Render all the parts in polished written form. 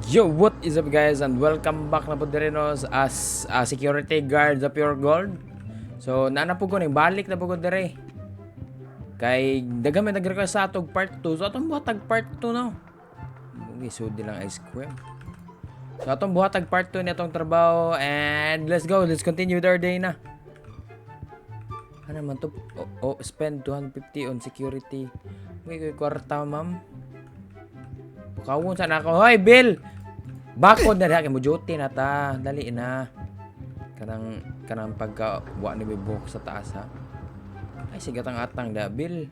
Yo, what is up guys and welcome back na po din no as security guard sa Pure Gold. So, naana po ko ning balik na po ko dire. Kay dagami nag-request sa atog part 2. So, atong buhatag part 2 no. Mugi sudi lang ice cream. So, atong buhatag part 2 nitong trabaho and let's go. Let's continue with our day na. Ano man to? Spend 250 on security. Mugi ko kwarta, ma'am. Kawon sa nako. Hoy, Bill. Bakod na kay mo duty na ta. Dali na. Kanang pagka wa ni buhok sa taas ha. Ay sige atang da, Bill.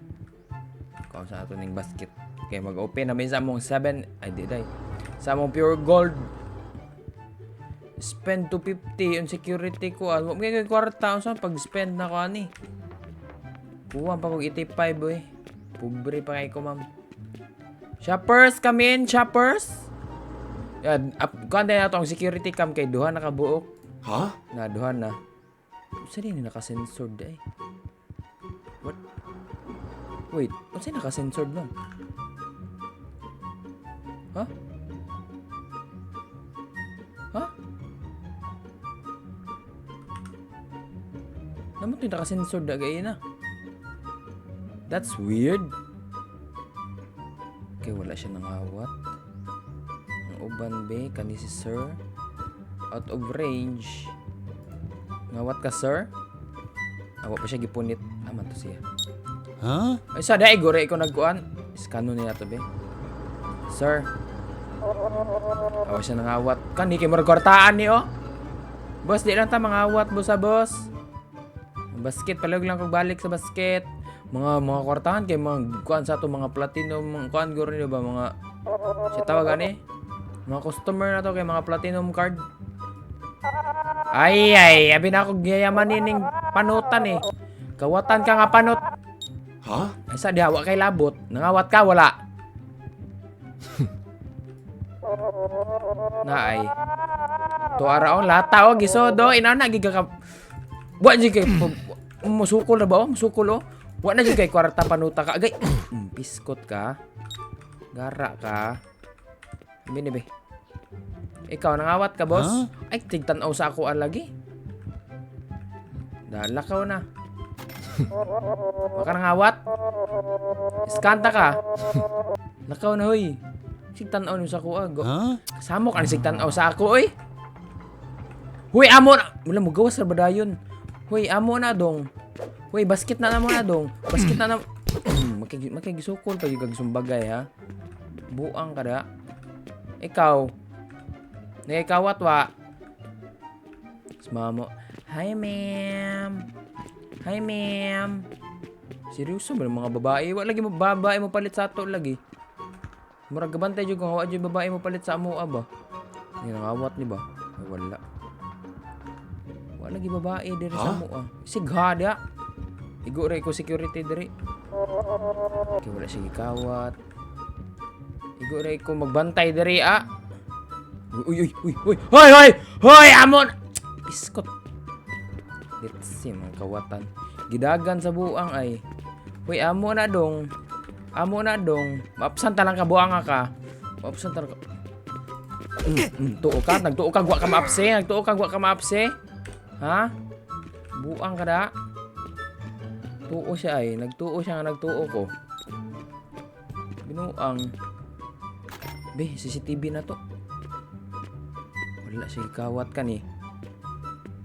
Kaon sa ato ning basket. Kay mag-open na may sa mong 7. Ay di day. Sa mong Pure Gold. Spend 250 on security ko. Wa may kwarta sa pag-spend na ko ani. Kuha pa kog 85 boy. Pobre pa kay ko, ma'am. Shoppers, come in, shoppers. Yan, kuhan din na ito ang security cam kay duha nakabuok. Ha? Na, duha na. Saan din nakasensored eh? What? Wait, saan nakasensored nun? Ha? Ha? Naman ito yung nakasensored na gaya na. That's weird. Okay, wala siya nang hawat. Ang uban be, kani si sir. Out of range. Ngawat ka, sir? Awa pa siya gipunit. Aman to siya. Ha? Ay, sa daig, gore ko nagkuhan. Iskano niya to be. Sir. Awa siya nang hawat. Kani, kay maragwartaan ni, oh. Boss, di lang ta mangawat, boss sa boss. Basket, palog lang kong balik sa basket. Mga kwartahan kay mga kuan sa to mga platinum mga kuan guro ni ba mga siya tawag ani mga customer na to kay mga platinum card. Ay abi na ako gayamanin ning panutan eh. Kawatan ka nga panot. Ha? Ay sa dihawa kay labot nangawat ka wala. Na ay to araon lata og gisodo inana giga ka wa di kay musukol na ba musukol oh. Wa na jud kay kwarta panuta ka. Agay. Piskot ka. Gara ka. Bini be. Ikaw nangawat ka, boss? Huh? Ay, tigtanaw sa ako lagi. Dalakaw na. Wa ka nangawat? Iskanta ka. Lakaw na, hoy. Sigtanaw ni sa ako, Ha? Kasamo ka ni sigtanaw sa ako, oy. Hoy, amo na. Wala mo gawas sa badayon. Hoy, amo na dong. Hoy, basket na naman na dong. Basket na naman. Makigisukol pa yung sumbagay ha. Buang ka da. Ikaw. Nakikawat wa. Mamo. Hi, ma'am. Hi, ma'am. Seryoso ba mga babae? Wa lagi mo babae mo palit sa ato lagi. Murag gabantay jud kung wa jud babae mo palit sa amo ba. Ni nangawat ni ba? Ay, wala. Wa lagi babae diri sa amo ah. Sighada. Igo ray ko security diri. Kaya wala siya gikawat. Igo ray ko magbantay diri ah. Uy. Hoy, amon. Piskot. Let's see mga kawatan. Gidagan sa buang ay. Hoy, amo na dong. Maapsan talang ka buang ka. Maapsan talang ka. Tuo ka, nagtuo ka gwa ka maapse. Ha? Buang ka da. Tuo siya ay. Nagtuo ko. Binuang. Be, CCTV na to. Wala siya gikawat ka ni.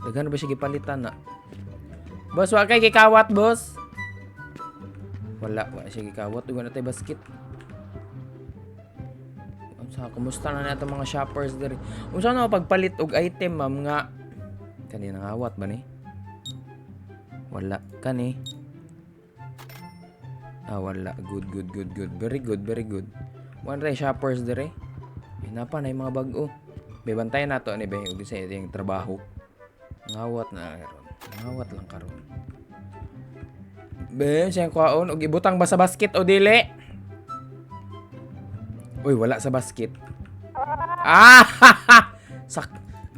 Dagan ba siya gipalitan na? Boss, wala kay gikawat, boss. Wala siya gikawat. Ugan na tayo basket. Kumusta na natin mga shoppers diri? Unsa na pagpalit og item, ma'am nga? Kanina ngawat ba ni? Wala kani. Wala. Good. Very good. One ray shoppers dire. Hinapa na yung mga bag-o. May bantayan nato ni be ug sa yung trabaho. Ngawat lang karon. Be, siyang kwaon og ibutang ba sa basket o dili? Uy, wala sa basket.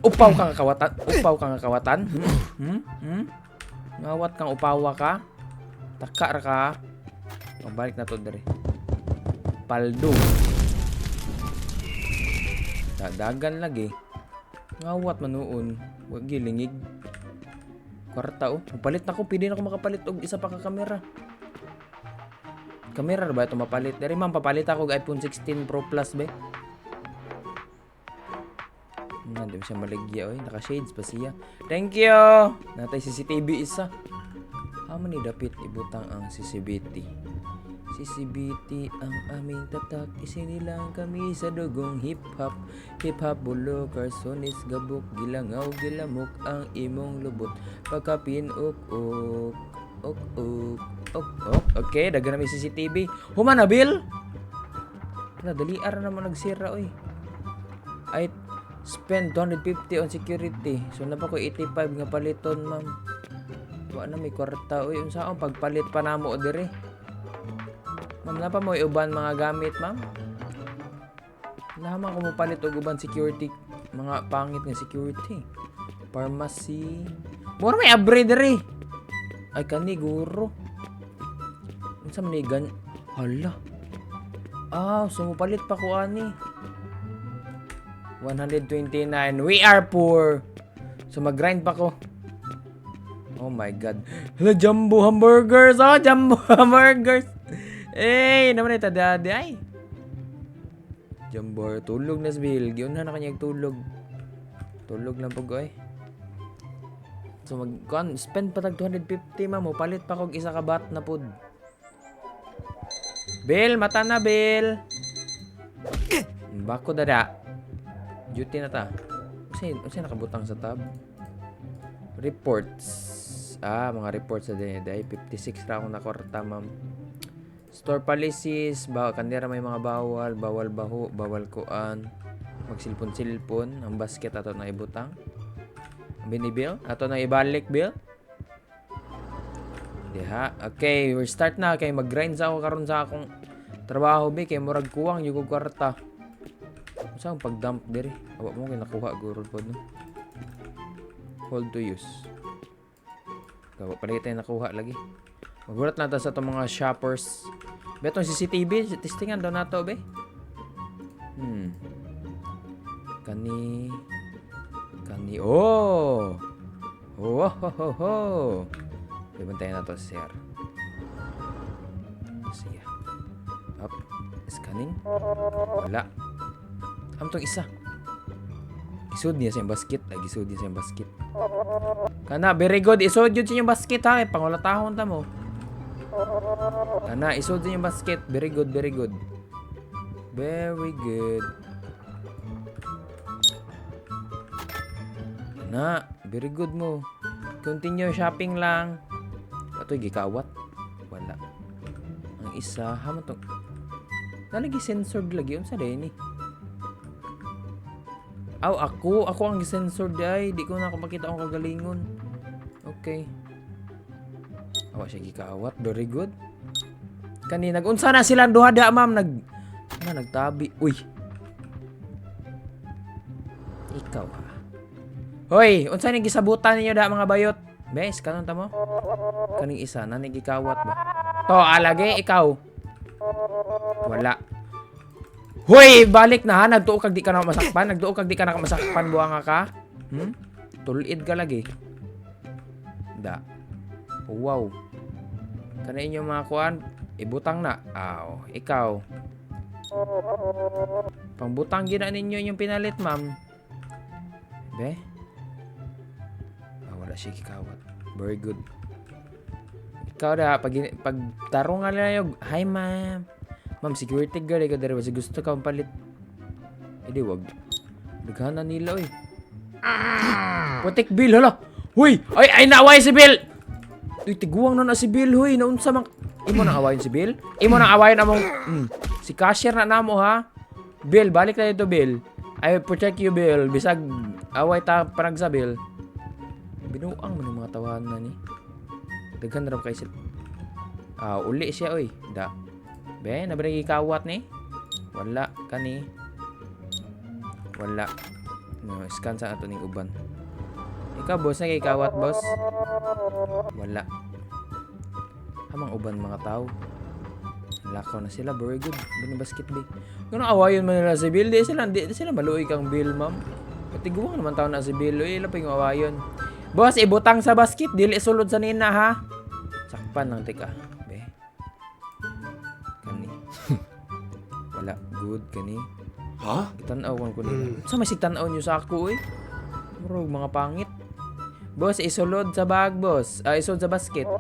Upaw kang kawatan. Ngawat kang upawa ka. Taka ra ka. Pabalik na to dere. Paldo. Dagan lagi. Ngawat manuon. Wag gilingig. Kwarta oh. Mapalit na ko. Pwede na ako makapalit og isa pa ka kamera. Kamera ba ito mapalit? Dari ma'am, papalit ako ng iPhone 16 Pro Plus ba? Hindi mo siya maligya oy. Naka-shades pa siya. Thank you! Natay CCTV isa. Amo ni dapit ibutang ang CCBT. CCBT ang aming tatak. Isinilang kami sa dugong hip-hop. Hip-hop bulok, arsonis, gabok. Gilangaw, gilamok ang imong lubot. Pagkapin-ok-ok. Ok. Okay, dagan na may CCTV. Humana, Bill! Wala, daliar naman nagsira oy. I spend 250 on security. So na pa ko 85 nga paliton, ma'am. Wa na may kwarta oy. Unsa ang pagpalit pa namo dire? Ma'am, na pa mo uban mga gamit, ma'am? Naman ko mo palit og uban security, mga pangit nga security. Pharmacy. Mura may abre dire. Ay kani guro. Unsa man ni gan? Hala. So mo palit pa ko ani. 129. We are poor. So mag-grind pa ko. Oh my god. Hala, jumbo hamburgers. Oh, jumbo hamburgers. Eh, naman ito dadi ay. Jumbo tulog na sbil. Giyon na kanyang tulog. Tulog lang po ay. So spend pa tag 250 ma'am. Palit pa kog isa ka bat na pod. Bill, mata na Bill. Bako dada. Duty na ta. Kasi nakabutang sa tab. Reports. Mga reports sa din. 56 ra akong nakorta, ma'am. Store policies. Kandira may mga bawal. Bawal baho. Bawal kuan. Magsilpon-silpon. Ang basket ato na ibutang. Binibil. Ato na ibalik, Bill. Diha. Okay, we start na. Kay mag-grind sa ako karon sa akong trabaho, bi. Kay murag kuwang yung kwarta. Saan pag-dump diri? Awa mo kay nakuha guro po no. Hold to use. Kawa pala tayo nakuha lagi. Magulat na ta sa itong mga shoppers. Betong CCTV, testingan daw nato be. Kani. Oh. Oh ho ho ho. Ibantayan na to sir. Sige. Up. Scanning. Wala. Amtong isa. Isud niya sa basket. Isud niya sa basket. Kana, very good. Isud yun sa yung basket ha. Pangulatahon ta mo. Kana, isud sa yung basket. Very good, very good. Very good. Kana, very good mo. Continue shopping lang. Ato'y gikawat. Wala. Ang isa, haman to. Nalagi censored lagi. Unsa din eh. Ako ang censored ay. Di ko na ako makita akong kagalingon. Okay. Awa siya gikawat. Very good. Kani nag-unsa na silang duha da, ma'am. Nagtabi. Uy. Ikaw ha. Hoy, unsa ning gisabutan ninyo da mga bayot? Bes, kanon ta mo? Kaning isa na gikawat ba? To alage ikaw. Wala. Hoy, balik na ha. Nagtuo kag di ka na masakpan. Nagtuo kag di ka na masakpan. Buwanga ka. Tulid ka lagi. Da. Wow. Kana inyo mga kuan. Ibutang na. Ikaw. Pangbutang gina ninyo yung pinalit, ma'am. Be? Wala siya kikawat. Very good. Ikaw da. Pag tarungan na yung. Hi, ma'am. Ma'am, security guard, ikaw dere, kasi gusto ka palit. Hindi, wag. Naghanan nila, oy. Putik Bill, hala. Huy! Ay, naaway si Bill! Uy, tiguang na si Bill, huy. Naunsa mang... Imo nang awayin si Bill? Imo nang awayin among... Si cashier na namo, ha? Bill, balik na dito, Bill. I will protect you, Bill. Bisag, away ta parang sa Bill. Binuang mo ng mga tawahan na ni. Daghan na rin kayo sila. Uli siya, oy. Da. Be, nabarang ikawat ni? Wala, kani. Wala. No, scan sa ato ning uban. Ikaw, boss, na ikawat, boss? Wala. Hamang uban mga tao. Lakaw na sila, very good. Bini basket bay. Ganun awayon man nila si Bill. Di sila maluoy kang Bill, ma'am. Patiguang naman tao na si Bill. Ila pa yung awayon. Boss, ibutang sa basket. Dili sulod sa nina, ha? Sakpan lang, tika. Be. Kani. Wala. Good, kani. Ha? Kitanaw ko nila. Sa masig tanaw nyo sa ako, eh. Bro, mga pangit. Boss, isulod sa bag, boss. Isulod sa basket.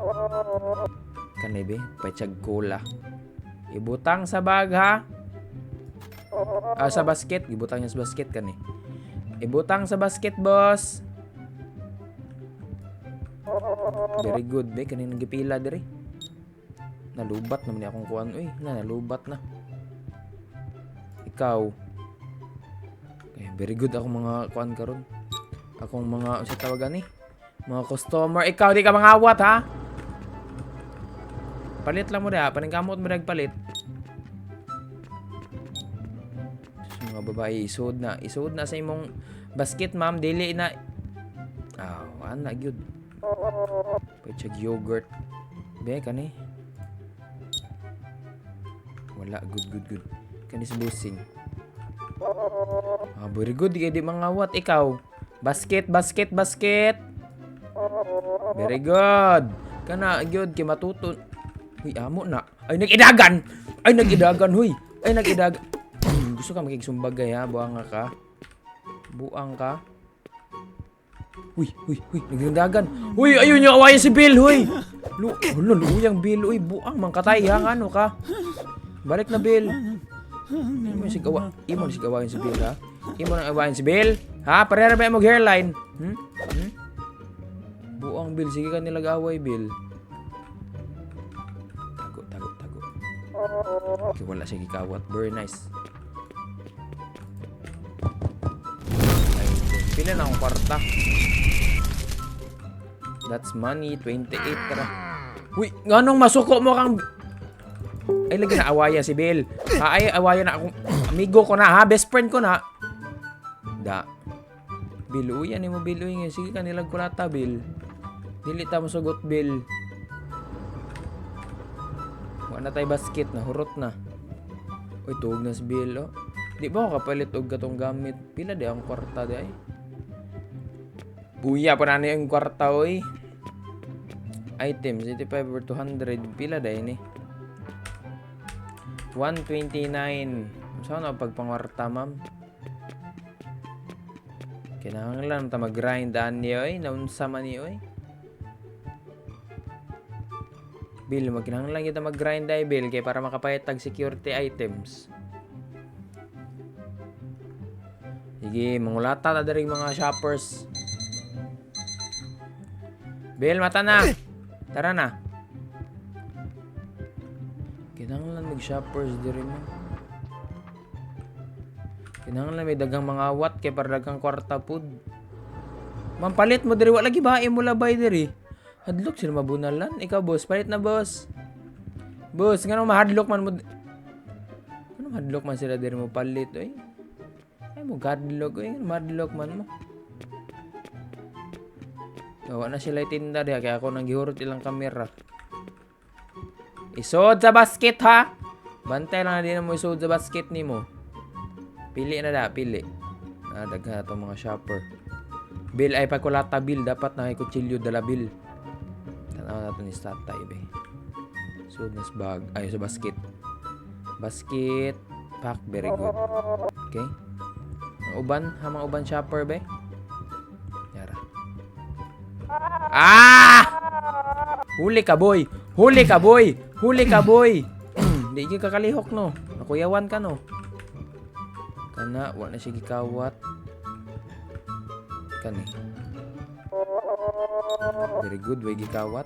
Kani, be. Pachag cola. Ibutang sa bag, ha? Sa basket. Ibutang niya sa basket, kani. Ibutang sa basket, boss. Very good, be. Kanina nagipila, diri. Nalubat naman akong kuhan. Uy, nalubat na. Ikaw. Okay, very good akong mga kuhan karon. Akong mga, sa tawagan eh. Mga customer. Ikaw, di ka mangawat, ha? Palit lang mo na, paningkamot mo nagpalit. Mga babae, isod na sa imong basket, ma'am. Dili na. Ana, gyud. Pachag yogurt. Be, kani. Wala, good. Kani sa busing. Very good, di mangawat. Ikaw. Basket. Very good. Kana, gyud, kay matuto. Uy, amo na. Ay, nag-idagan, huy. Gusto ka makikisumbagay, ha? Buang ka. Uy, nag-idagan. Uy, ayun yung awayan si Bill, huy. Luyang Bill, uy. Buang, mangkatay, ha? Ano ka? Balik na, Bill. Imo sigawain si Bill, ha? Imo nang awayan si Bill. Ha? Parera ba mo hairline? Buang, Bill. Sige ka nilag away, Bill. Okay, wala siya gikawat. Very nice. Ay, pila na akong kwarta. That's money. 28. Tara. Uy, nganong masuko mo kang... Ay, lagi na awayan si Bill. Ay, awayan na akong... Amigo ko na, ha? Best friend ko na. Da. Bill, uy, ano mo, Bill? Uy, sige ka nilag kulata, Bill. Dili ta mo sugot, Bill. Wala na tayo basket na, hurot na. Uy, tuog na si Bill, oh. Di ba ako kapalit og katong gamit? Pila di ang kwarta di ay? Buya pa na yung kwarta, oy. Items, 85 over 200. Pila di ni? 129. Saan na pagpangwarta, ma'am? Kinahanglan ta mag-grind niyo, oy. Naunsa man niyo, oy. Bill, magkinahanglan kita mag-grind ay, Bill, kaya para makapayat tag security items. Sige, mangulata na daring mga shoppers. Bill, mata na! Tara na. Kinahanglan mag-shoppers diri mo. Kinahanglan may dagang mga wat kaya para dagang kwarta pud. Mampalit mo diri, wala gibae mo labay diri. Hadlok sila mabunalan. Ikaw, boss. Palit na, boss. Boss, nga mahadlok man mo. Ano mahadlok man sila din mo palit, oy? Ay mo, gadlok, oy. Mahadlok man mo. Gawa na sila itinda diha. Kaya ako nang gihurot ilang kamera. Isod sa basket, ha? Bantay lang na din mo isod sa basket ni mo. Pili na da, pili. Daghan na itong mga shopper. Bill, ay pagkulata, Bill. Dapat na may kutsilyo dala, Bill. Tanaw natin ni Statay, be. So, nas bag. Ay, sa basket. Basket. Pack. Very good. Okay. Mga uban. Mga uban shopper, be. Yara. Huli ka, boy. Huli ka, boy. Di ka kakalihok, no. Nakuyawan ka, no. Kana. Wala na siya gikawat. Kani. Very good, way gikawat.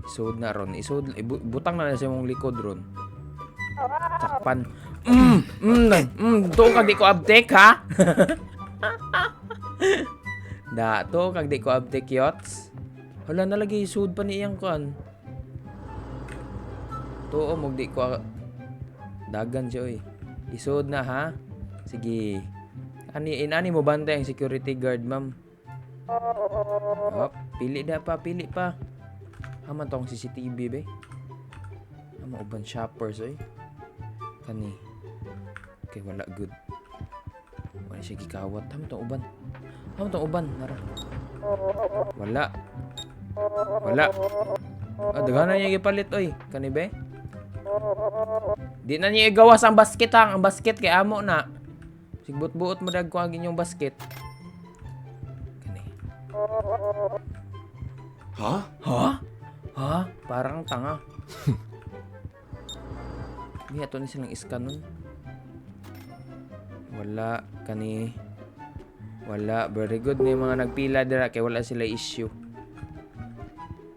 Isod na ron. Butang na sa mong likod ron. Takpan. To kag di ko uptake, ha? To kag di ko uptake, yots. Hala na lagi isod pa ni iyang kan. To mog di ko dagan siya, oy. Isod na, ha? Sige. Ani mo bantay ang security guard, ma'am. Pili pa. Haman tong CCTV, be. Mga uban shoppers oy. Kani. Okay, wala good. Wala siya gikawat. Tama tong uban. Nara. Wala. Daghan na niya gipalit oy. Kani be? Di na niya igawas ang basket hang. Ang basket kay amo na. Sigbut-buot mo dag ko ang inyong basket. Kani. Ha? Parang tanga. Di ato ni silang iskan nun. Wala. Kani. Wala. Very good ni mga nagpila dira kay wala sila issue.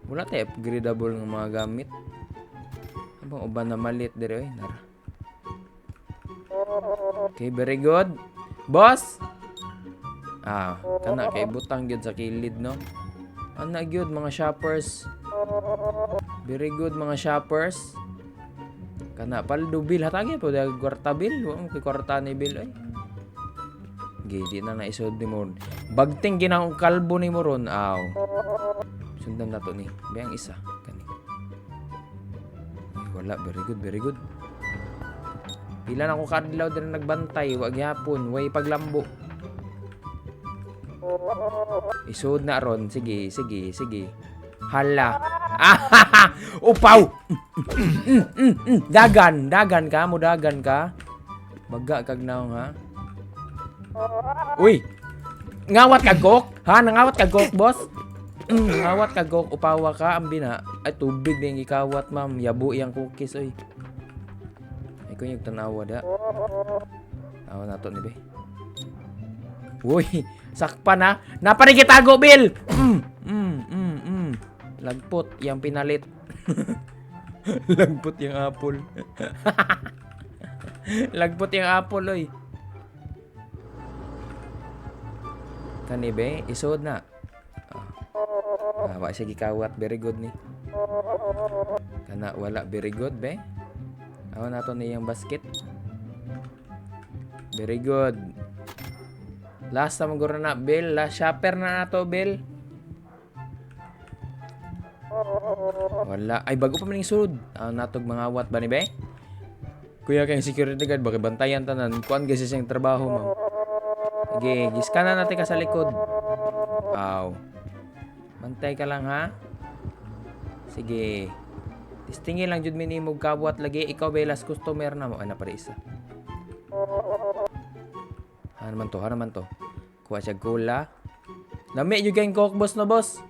Wala tayo upgradable ng mga gamit. Abang uban na malit dira oy. Nara. Okay, very good. Boss! Kana kay butang gyud sa kilid no. Ana gyud mga shoppers. Very good mga shoppers. Kana paldo bill hatagi po dag kwarta bill. Wa mo kay kwarta ni bill ay. Gidi na naisod ni mo. Bagting ginang kalbo ni mo ron. Sundan na to ni. Bayang isa kani. Ay, wala, very good. Pila na ko kadlaw din nagbantay, wag yapon, way paglambo. Isod na ron, sige. Hala. Upaw. Dagan ka. Baga kag naong ha. Uy. Ngawat ka gok? Ha, nangawat ka gok, boss? Ngawat ka gok, upawa ka ang bina. Ay tubig din ikawat, ma'am. Yabo iyang cookies oy. Ay ko yung tanawa da. Awa na to ni be. Uy, sakpa na. Naparigitago, Bill! Lagpot, yung pinalit. Lagpot yung apple. Lagpot yung apple, oy. Kani be, isod na. Wa siya gikawat, very good ni. Kana wala, very good be. Awa na to niyang basket. Very good. Last na maguro na, Bill. Last shopper na to, Bill. Wala. Ay, bago pa maning sud. Natog mga wat ba ni be? Kuya kayong security guard, bakit bantayan tanan? Kuan kasi siyang trabaho, ma'am. Okay, giskanan natin ka sa likod. Bantay ka lang, ha? Sige. Tistingin lang jud minimog kabuat lagi. Ikaw ba last customer na mo? Ana pa isa. Ha naman to. Kuha siya gula. Lami jud kayong coke boss na boss.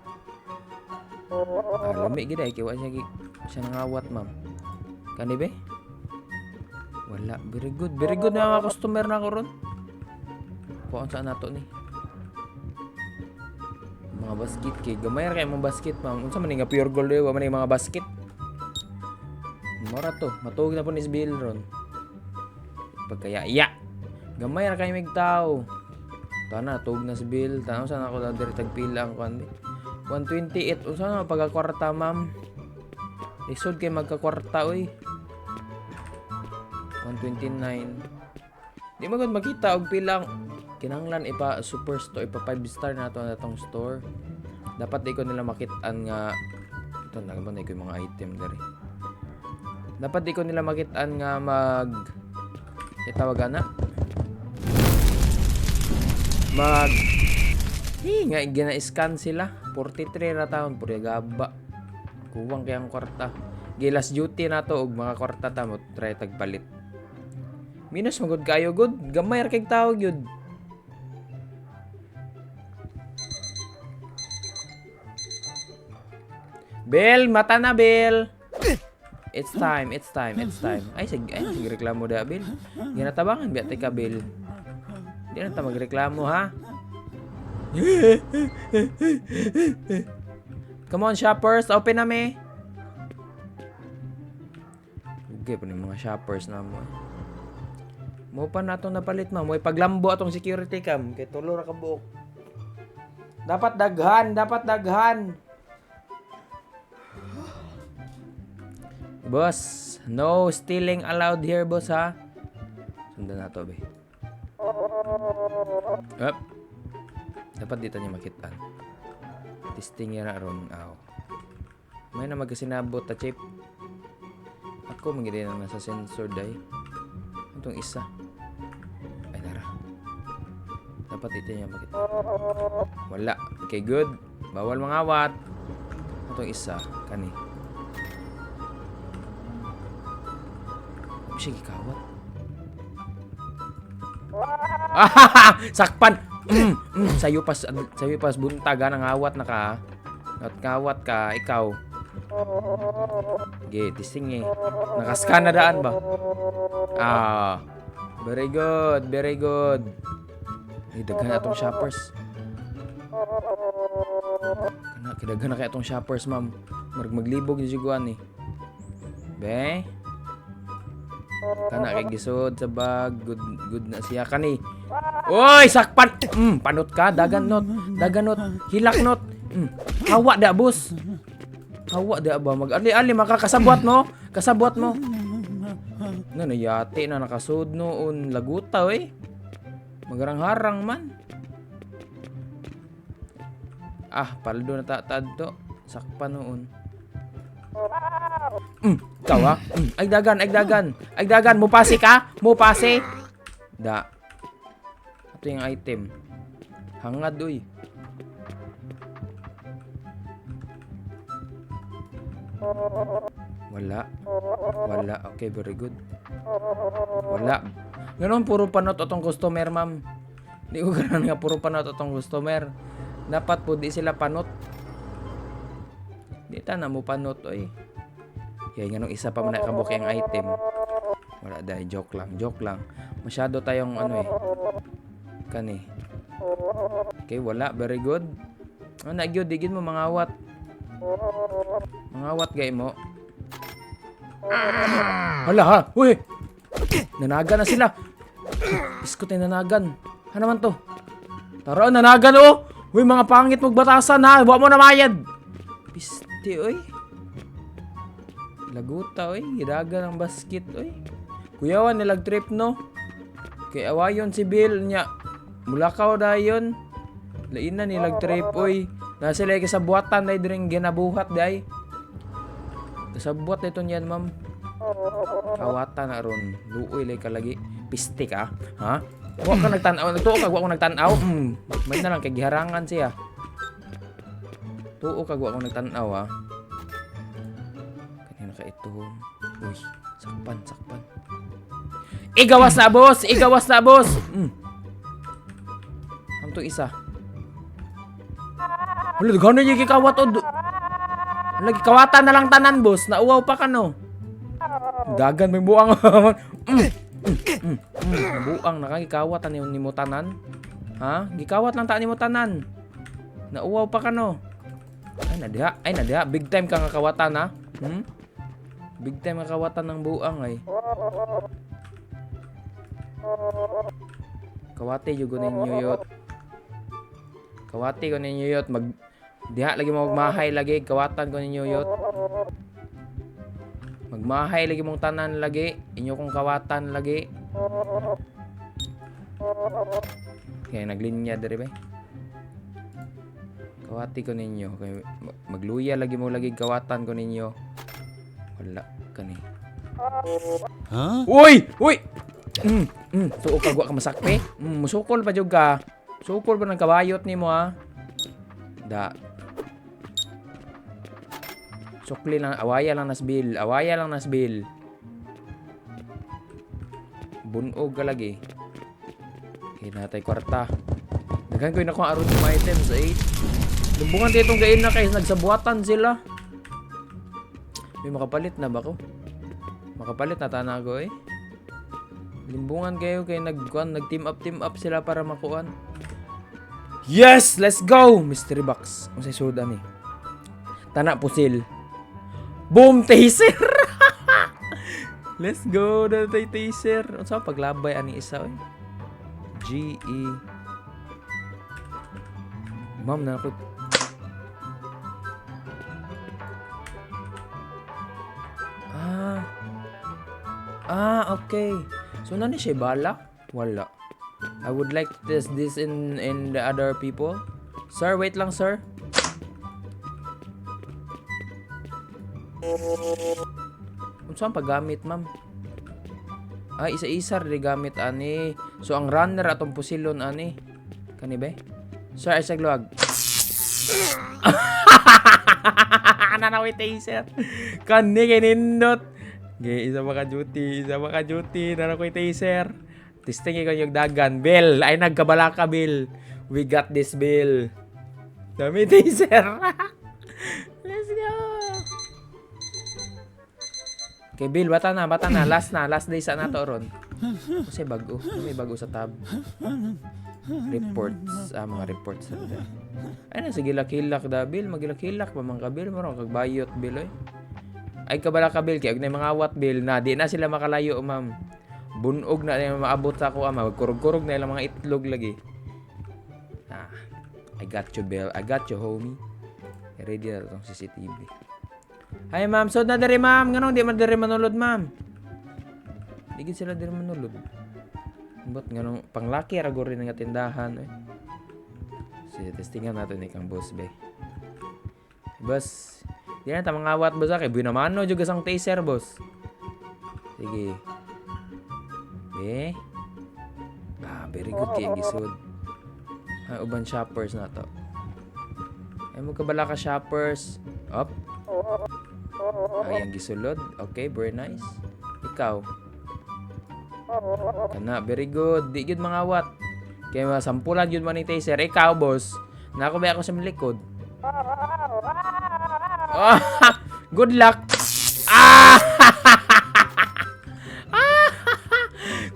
Lami gid ay kuha siya nangawat, ma'am. Kani be? Wala. Very good na mga customer na ko ron. Kuha saan nato ni? Mga basket kay gamay ra kay mga basket, ma'am. Unsa man nga pure gold wa man mga basket. Mora to, matuog na po ni Bill ron. Pagkaya, gamay ra kayo migtao. Tana, tuog na si Bill. Tanaw saan ako na diretag pila ang kundi. 128, unsa na pagkakwarta, ma'am? Isod kay magkakwarta, oy. 129. Di mo gud makita og pilang kinahanglan ipa superstore, ipa 5 star na to na tong store. Dapat di ko nila makitaan nga ito nagman ko yung mga item diri. Dapat di ko nila makitaan nga itawagan na nga gina-scan sila 43 na taon puri gaba kuwang kayang kwarta gilas duty na to og mga kwarta ta mo try tagpalit minus magud kayo good gamay ra kay tawag yun. Bill, mata na Bill. It's time. Ay, sige reklamo da, Bill. Ginatabangan biya ka, Bill. Di na ta magreklamo, ha? Come on, shoppers. Open na, me. Okay, pa mga shoppers na mo. Mo pa na itong napalit, ma'am. May paglambo atong security cam. Kaya tulo ra ka buok. Dapat daghan. Boss, no stealing allowed here, boss, ha? Sundan na to, be. Up. Dapat dito niya makitaan. Testing niya na ron. May na magkasinabot, chip. Ako magiging na nasa sensor day. Itong isa. Ay, tara. Dapat ito niya makita. Wala. Okay, good. Bawal mangawat. Itong isa. Kani. Sige, kawat. Sakpan! Sayo pas buntag ha, nangawat na ka. At kawat ka, ikaw. Okay, tising eh. Nakascan na daan ba? Very good, very good. Ay, daghan na itong shoppers. Kidaghan na kaya itong shoppers, ma'am. Maglibog yung siguan eh. Be? Kana kay gisod sa bag. Good na siya kani. Oy, sakpan. Panot ka, daganot. Hilak not. Hawa da, boss. Hawa da ba mag-ali makakasabwat mo? Kasabwat mo. Nayati na nakasud noon laguta eh. Magarang-harang man. Paldo na tadto. Sakpan noon. Ikaw ha? Ay dagan. Mupasi ka? Mupasi? Da. Ito yung item. Hangad uy. Wala. Okay, very good. Wala. Ganon, puro panot atong customer, ma'am. Di ko ganon nga puro panot atong customer. Dapat po di sila panot. Di ta na mo panot, oy. Kaya ganong isa pa man nakabuk yung item. Wala dahil, joke lang. Masyado tayong kani. Okay, wala, very good. Nagyo, digin mo mangawat. Mangawat gay mo. Hala ha, uy! Nanagan na sila. Biskot ay nanagan. Ha naman to? Tara, nanagan oh! Uy, mga pangit magbatasan ha! Huwag mo na mayad! Piste, oy. Laguta, oy. Giraga ng basket, oy. Kuyawan, nilag trip, no? Kay awayon si Bill niya. Mulakaw dayon. Lain na nilag trip, oy. Nasa lagi sa buhatan, dahi rin ginabuhat, dahi. Kasabuhat na ito niyan, ma'am. Kawatan na ron. Luoy, lay ka lagi. Piste ka, ha? Huwag ka nagtanaw. Tuo ka, huwag ko nagtanaw. May na lang, kay giharangan siya. Tuo ka, huwag ko nagtanaw, ha? Kanina ka ito. Uy, sakpan. Igawas na, boss! Ang to isa. Wala, gano'n yung kikawat o. Lagi kawatan na lang tanan, boss. Nauwaw pa ka, no? Dagan, may buang. Buang, nakagikawat ni mo tanan. Ha? Gikawat lang ta ni mo tanan. Nauwaw pa ka, no? Ay, nadiha. Big time ka nga kawatan, ha? Big time nga kawatan ng buang, ay. Kawate, yugo ninyo yot. Kawate ko ninyo yot. Diha lagi mo magmahay lagi. Kawatan ko ninyo yot. Magmahay lagi mong tanan lagi. Inyo kong kawatan lagi. Kaya naglinya dari ba? Kawati ko ninyo. Magluya lagi mo lagi. Kawatan ko ninyo. Wala kani. Huh? Uy! Suo ka gwa ka masakpe. Musukol pa jud ka. Sukol pa ng kabayot nimo ha. Da. Sukli lang, awaya lang nasbil. Bunog ka lagi. Hinatay kwarta. Daghan ko na kung aron yung items, 8. Lumbungan tayo itong gain na guys, nagsabuatan sila. May makapalit na ba ko? Makapalit na tanago eh. Limbungan kayo kay nag-team up sila para makuan. Yes! Let's go! Mystery box. Kung sa suda ni. Tana pusil. Boom! Taser! Let's go! Datay taser. Ano sa paglabay ani isa oy? G-E. Ma'am na ako. Okay. So nani siya bala? Wala. I would like to test this in the other people. Sir, wait lang, sir. Unsa ang paggamit, ma'am? Ay, isa-isa rin gamit, ani. So, ang runner atong pusilon, ani. Kani ba? Sir, ay sagluag. Nanawi taser. Kani kay nindot. Gay, isa pa ka duty. Nanakoy taser. Testing ikaw yung dagan. Bill, ay nagkabala ka, Bill. We got this, Bill. Dami taser. Let's go. Okay, Bill, bata na. Last day sa nato ron. Kasi bago. May bago sa tab. Reports. Mga reports. Ay na, sige hilak da, Bill. Magilak-hilak pa mga Bill. Marang kagbayot, Bill, eh. Ay, kabala ka, Bill. Kaya na mga awat, Bill, na di na sila makalayo, ma'am. Bunog na yung maabot sa ako, ama. Kurog-kurog na ilang mga itlog lagi. I got you, Bill. I got you, homie. Ready na itong CCTV. Hi, ma'am. So, na dari, ma'am. Ganun, di man dari manulod, ma'am. Di gid sila dari manulod. But, ganun, panglaki, rago rin nga tindahan, eh. Sige, testingan natin ikang boss, be. Boss, di na tamang awat, boss, kay buhay naman, no, juga sang taser, boss. Sige. Be. Very good kayong gisod. Ay, uban shoppers na to. Ay, magkabala ka shoppers. Up. Ay, ang gisulod. Okay, very nice. Ikaw. Kana, very good. Di good mga awat. Kaya masampulan yun man ni taser. Ikaw, boss. Nakabay ako sa likod. Oh, good luck.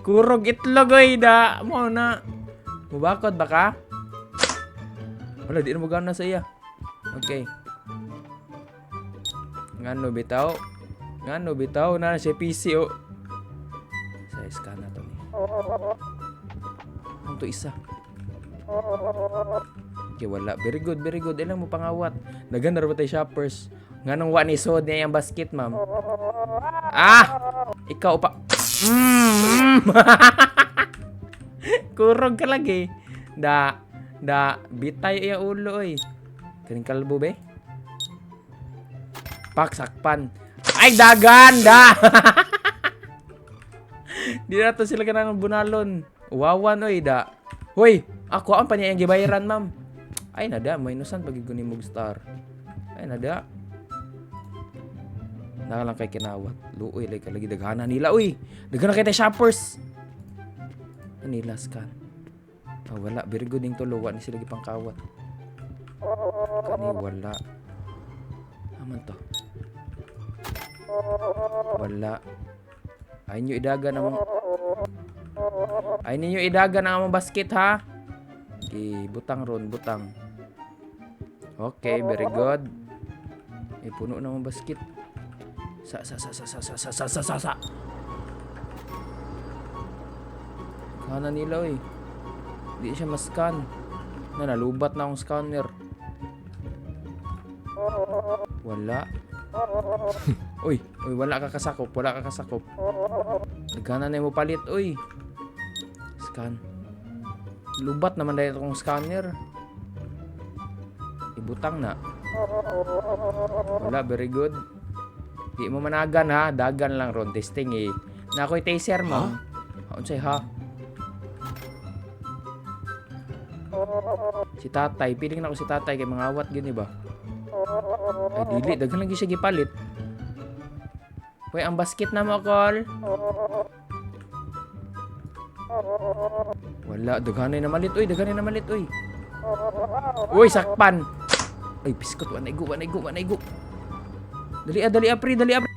Kurog itlog, oy, da. Mo na. Mubakod ba ka? Wala, di na mo gana sa iya. Okay. Ngano bitaw na siya PC, oh. Sa scan na to. Ano to isa? Okay, wala. Very good. Ilang mo pangawat. Naganda rin ba tayo shoppers? Nganong wa ni sod niya yung basket, ma'am? Ikaw pa. Kurog ka lagi. Da, bitay yung ulo, oy. Kaning kalbo, be? Paksakpan. Ay, dagan, da! Di na to sila kanang bunalon. Wawan, oy, da. Hoy, ako ang pa niya yung gibayaran, ma'am. Ay, nada. May inusan pagigunin mong star. Ay, nada. Nakalang kay kinawat. Luoy, like, lagi daghana nila, uy. Daghana kay tayo shoppers. Nila scan. Wala. Very good yung tuluwa ni sila gipang kawat. Kani wala. Aman to. Wala. Ay ninyo idagan ang among basket, ha? Okay, butang ron. Okay, very good. Puno na among basket. Sa. Kana nila, eh. Di siya mascan. Nalubat na akong scanner. Wala. Uy, wala ka kasakop. Nagkana na mo palit, uy. Scan. Lubat naman dahil akong scanner. Ibutang na. Wala, very good. Di mo managan, ha. Dagan lang ron. Testing, eh. Nakoy taser, ma'am. Unsay, ha? Si tatay, piling na ako si tatay kay mga awat gini ba? Ay dili, daghan lagi siya gipalit. Hoy, ang basket na mo, call. Wala, daghanay na malit, uy. Uy, sakpan. Ay, piskot, wanay go. Dali,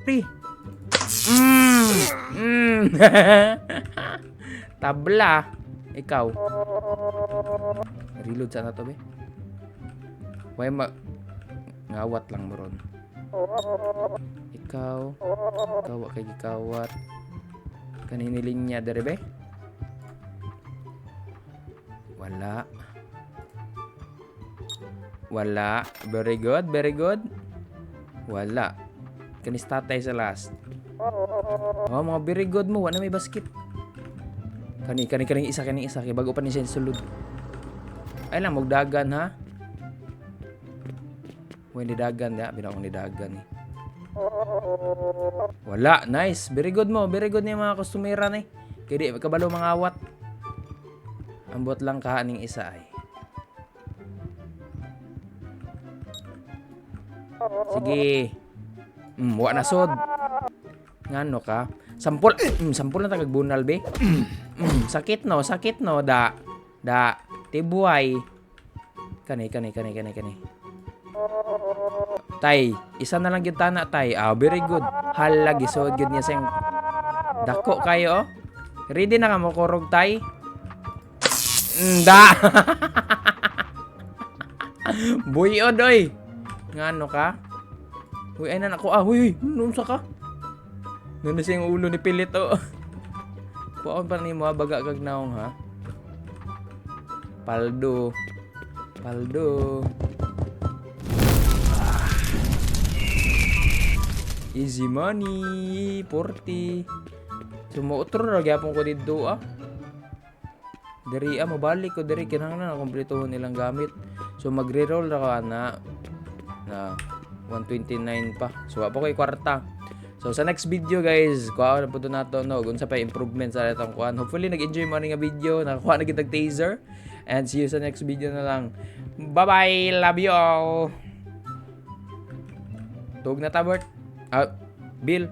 pre. Tabla. Ikaw. Reload sana to, be. Huwag ngawat lang mo ron. Ikaw. Kawat kay gikawat. Kaniniling niya, dere, be. Wala. Very good. Wala. Kanis tatay sa last. Oh, mga very good mo. Wala may basket. Kani isa kay bago pa ni siya sulod. Ay lang magdagan, ha. When ni dagan ya, binakong ni dagan, eh. Wala, nice. Very good mo. Very good ni mga kustumera ni. Kaya di kabalo mga awat. Ambot lang kaning isa ay. Sige. Wa na sod. Ngano ka? Sampol. Sampol na tagag bunal be. Sakit no da. Tibuay. Kani. Tay, isa na lang gyud tana tay. Very good. Hala gisod gyud niya sing dako kayo. Ready na ka mo kurog tay? Da. Buyod oy. Ngano ka? Uy, ay na ako. Uy, nunsa ka? Nuna siyang ulo ni Pilito. Kuwaon pa ni mo baga kag naong ha? Paldo. Easy money, 40. Sumuotro ra gyapon ko didto Diri mabalik ko diri kinahanglan na kumpletuhon nilang gamit. So magre-roll ra ka na 129 pa. So apo ko'y kwarta. So sa next video guys, kuha na po nato no unsa pa improvement sa atong kuan. Hopefully nag-enjoy mo nga video, nakakuha na kitag taser. And see you sa next video na lang. Bye-bye, love you all. Tug na tabert. Bill.